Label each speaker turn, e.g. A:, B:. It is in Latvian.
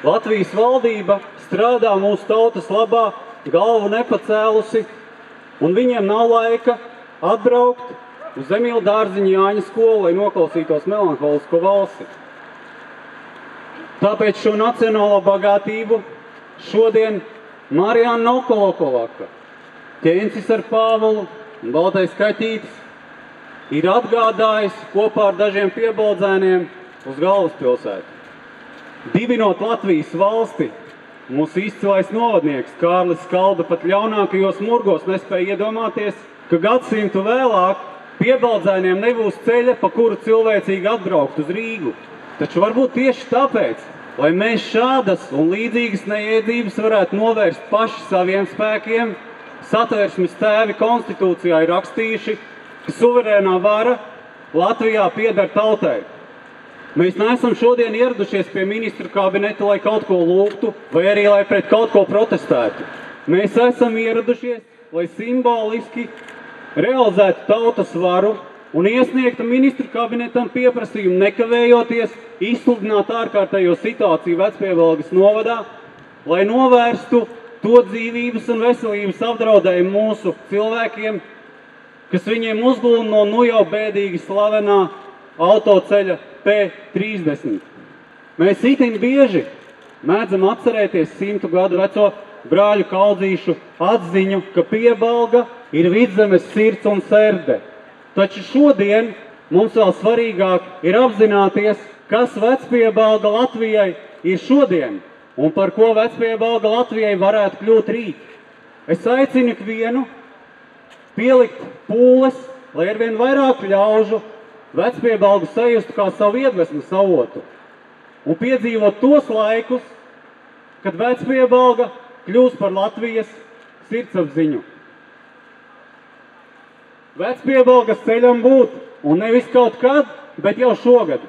A: Latvijas valdība strādā mūsu tautas labā, galvu nepacēlusi, un viņiem nav laika atbraukt uz Emīla Dārziņa Jāņa skolu, lai noklausītos melanholisko valsi. Tāpēc šo nacionālo bagātību šodien Marijāna Nokolokovaka, ķēncis ar Pāvulu un baltais kaķītis, ir atgādājis kopā ar dažiem piebaldzēniem uz galvaspilsētu. Divinot Latvijas valsti, mūsu izcilais novadnieks Kārlis Skalbe pat ļaunākajos murgos nespēja iedomāties, ka gadsimtu vēlāk piebaldzēniem nebūs ceļa, pa kuru cilvēcīgi atbraukt uz Rīgu. Taču varbūt tieši tāpēc, lai mēs šādas un līdzīgas neiedzības varētu novērst paši saviem spēkiem, Satversmes tēvi konstitūcijā ir rakstījuši, ka suverēnā vara Latvijā pieder tautai. Mēs neesam šodien ieradušies pie ministru kabineta, lai kaut ko lūgtu, vai arī lai pret kaut ko protestētu. Mēs esam ieradušies, lai simboliski realizētu tautas varu un iesniegtu ministru kabinetam pieprasījumu nekavējoties izsludināt ārkārtējo situāciju Vecpiebalgas novadā, lai novērstu to dzīvības un veselības apdraudējumu mūsu cilvēkiem, kas viņiem uzglūna no jau bēdīgi slavenā autoceļa P30. Mēs itin bieži mēdzam atcerēties 100 gadu veco brāļu Kaudzīšu atziņu, ka Piebalga ir Vidzemes sirds un serde. Taču šodien mums vēl svarīgāk ir apzināties, kas Vecpiebalga Latvijai ir šodien un par ko Vecpiebalga Latvijai varētu kļūt rīt. Es aicinu ikvienu pielikt pūles, lai arvien vairāk ļaužu Vecpiebalgu sajustu kā savu iedvesmas avotu un piedzīvot tos laikus, kad Vecpiebalga kļūs par Latvijas sirdsapziņu. Vecpiebalgas ceļam būt, un nevis kaut kad, bet jau šogad.